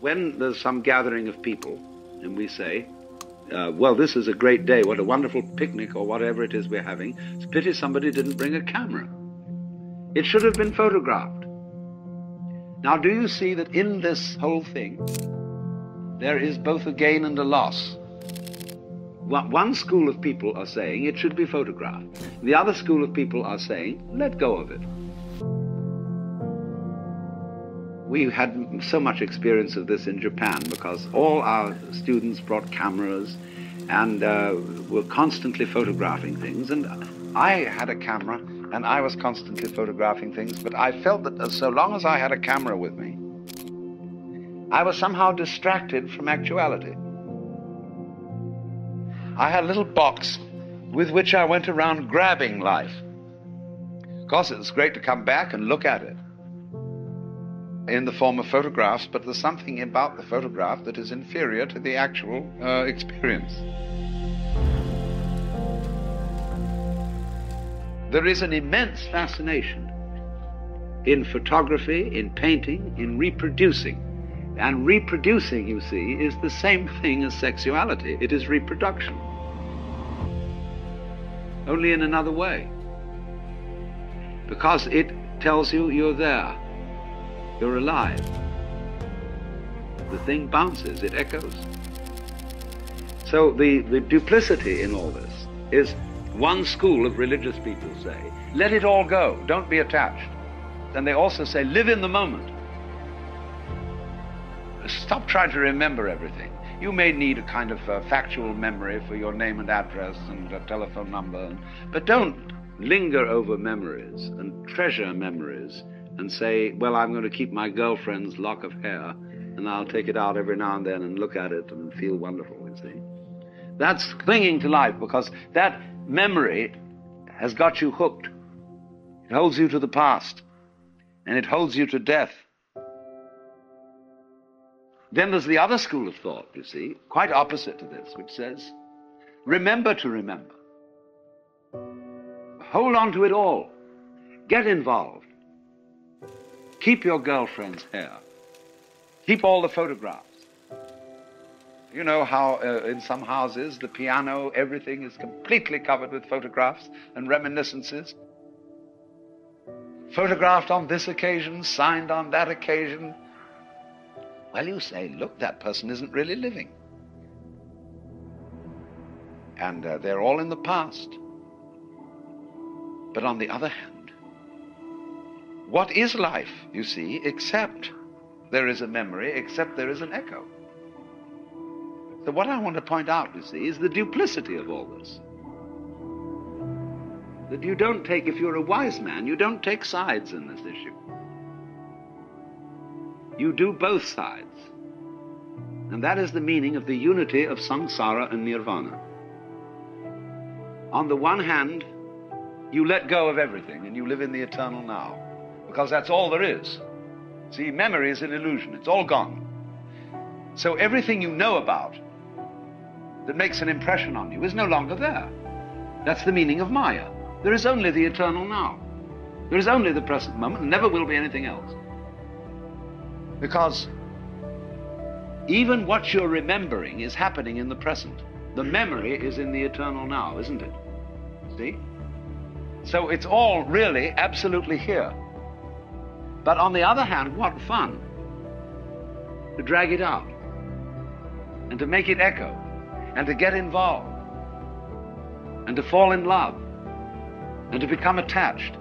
When there's some gathering of people and we say, well, this is a great day, what a wonderful picnic or whatever it is we're having, it's a pity somebody didn't bring a camera. It should have been photographed. Now, do you see that in this whole thing, there is both a gain and a loss? One school of people are saying it should be photographed. The other school of people are saying, let go of it. We had so much experience of this in Japan because all our students brought cameras and were constantly photographing things. And I had a camera and I was constantly photographing things, but I felt that so long as I had a camera with me, I was somehow distracted from actuality. I had a little box with which I went around grabbing life. Of course, it was great to come back and look at it in the form of photographs, but there's something about the photograph that is inferior to the actual experience. There is an immense fascination in photography, in painting, in reproducing. And reproducing, you see, is the same thing as sexuality. It is reproduction, only in another way. Because it tells you you're there. You're alive. The thing bounces, it echoes. So the duplicity in all this is one school of religious people say, let it all go, don't be attached. And they also say, live in the moment. Stop trying to remember everything. You may need a kind of factual memory for your name and address and a telephone number, but don't linger over memories and treasure memories and say, well, I'm going to keep my girlfriend's lock of hair and I'll take it out every now and then and look at it and feel wonderful, you see. That's clinging to life because that memory has got you hooked. It holds you to the past and it holds you to death. Then there's the other school of thought, you see, quite opposite to this, which says, remember to remember. Hold on to it all. Get involved. Keep your girlfriend's hair. Keep all the photographs. You know how in some houses, the piano, everything is completely covered with photographs and reminiscences. Photographed on this occasion, signed on that occasion. Well, you say, look, that person isn't really living. And they're all in the past. But on the other hand, what is life, you see, except there is a memory, except there is an echo? So what I want to point out, you see, is the duplicity of all this. That you don't take, if you're a wise man, you don't take sides in this issue. You do both sides. And that is the meaning of the unity of samsara and nirvana. On the one hand, you let go of everything and you live in the eternal now, because that's all there is. See, memory is an illusion. It's all gone. So everything you know about that makes an impression on you is no longer there. That's the meaning of Maya. There is only the eternal now. There is only the present moment, and never will be anything else. Because even what you're remembering is happening in the present. The memory is in the eternal now, isn't it? See? So it's all really absolutely here. But on the other hand, what fun to drag it out and to make it echo and to get involved and to fall in love and to become attached.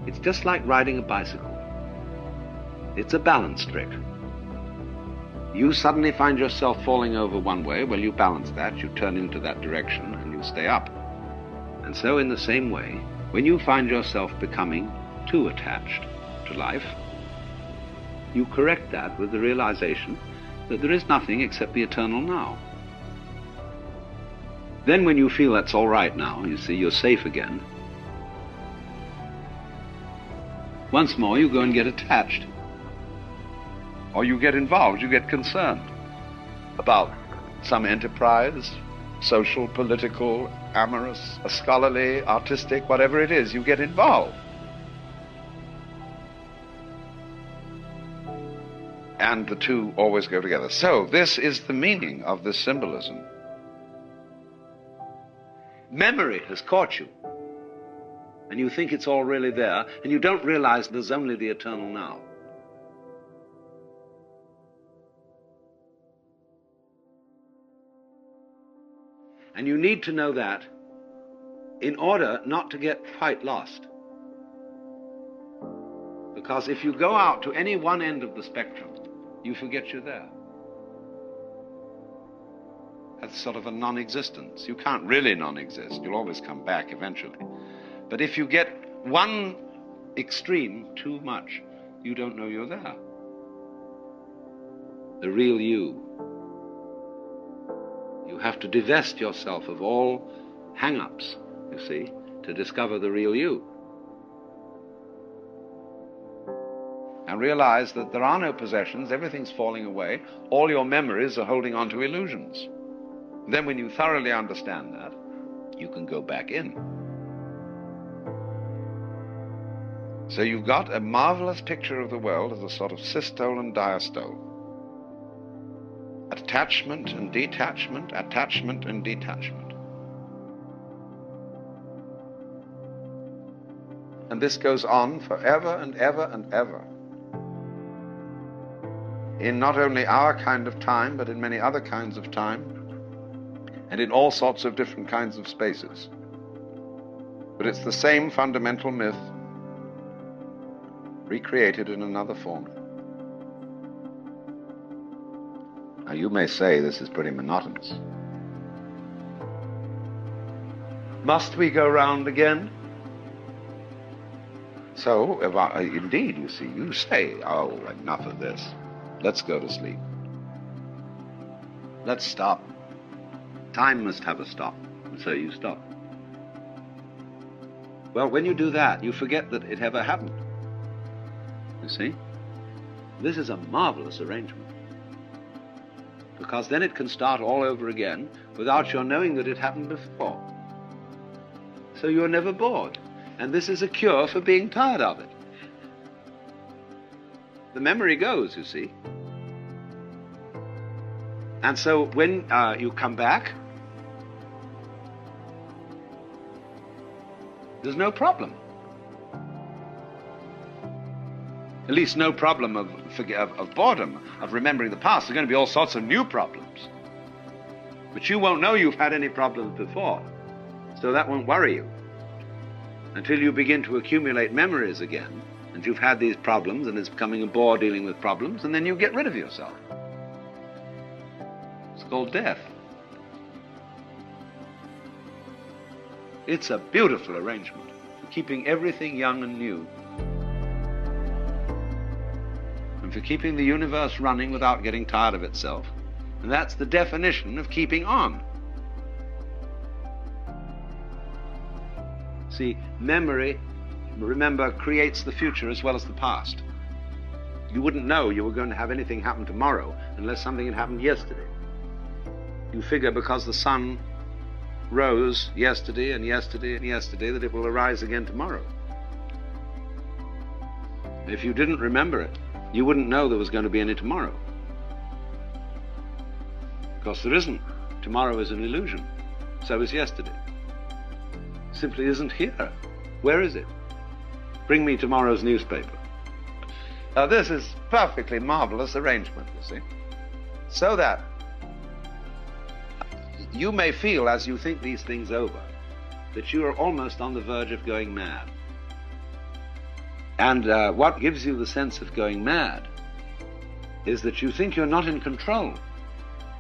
It's just like riding a bicycle. It's a balance trick. You suddenly find yourself falling over one way, well, you balance that, you turn into that direction, and you stay up. And so in the same way, when you find yourself becoming too attached to life, you correct that with the realization that there is nothing except the eternal now. Then when you feel that's all right now, you see, you're safe again, once more you go and get attached. Or you get involved, you get concerned about some enterprise, social, political, amorous, scholarly, artistic, whatever it is, you get involved. And the two always go together. So this is the meaning of this symbolism. Memory has caught you, and you think it's all really there, and you don't realize there's only the eternal now. And you need to know that in order not to get quite lost. Because if you go out to any one end of the spectrum, you forget you're there. That's sort of a non-existence. You can't really non-exist. You'll always come back eventually. But if you get one extreme too much, you don't know you're there. The real you. You have to divest yourself of all hang-ups, you see, to discover the real you. And realize that there are no possessions, everything's falling away, all your memories are holding on to illusions. Then when you thoroughly understand that, you can go back in. So you've got a marvelous picture of the world as a sort of systole and diastole. Attachment and detachment, attachment and detachment. And this goes on forever and ever and ever. In not only our kind of time, but in many other kinds of time, and in all sorts of different kinds of spaces. But it's the same fundamental myth, recreated in another form. Now you may say this is pretty monotonous. Must we go round again? So, indeed, you see, you say, oh, enough of this. Let's go to sleep. Let's stop. Time must have a stop, and so you stop. Well, when you do that, you forget that it ever happened. You see? This is a marvelous arrangement. Because then it can start all over again without your knowing that it happened before. So you're never bored. And this is a cure for being tired of it. The memory goes, you see. And so when you come back, there's no problem. At least no problem of boredom, of remembering the past. There's going to be all sorts of new problems. But you won't know you've had any problems before. So that won't worry you. Until you begin to accumulate memories again, and you've had these problems, and it's becoming a bore dealing with problems, and then you get rid of yourself. It's called death. It's a beautiful arrangement for keeping everything young and new, and for keeping the universe running without getting tired of itself. And that's the definition of keeping on. See, memory, remember, creates the future as well as the past. You wouldn't know you were going to have anything happen tomorrow unless something had happened yesterday. You figure because the sun rose yesterday and yesterday and yesterday that it will arise again tomorrow. If you didn't remember it, you wouldn't know there was going to be any tomorrow. Because there isn't. Tomorrow is an illusion. So is yesterday. Simply isn't here. Where is it? Bring me tomorrow's newspaper. Now this is perfectly marvelous arrangement, you see. So that you may feel, as you think these things over, that you are almost on the verge of going mad. And what gives you the sense of going mad is that you think you're not in control,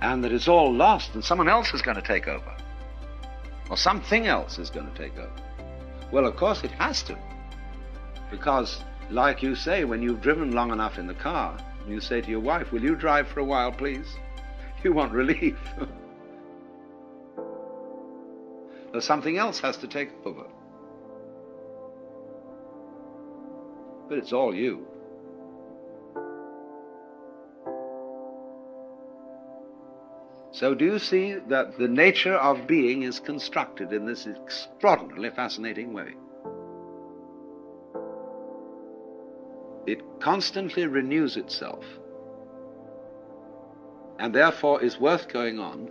and that it's all lost and someone else is going to take over. Or something else is going to take over. Well, of course it has to. Because, like you say, when you've driven long enough in the car, you say to your wife, will you drive for a while, please? You want relief. Or something else has to take over. But it's all you. So do you see that the nature of being is constructed in this extraordinarily fascinating way? It constantly renews itself and therefore is worth going on,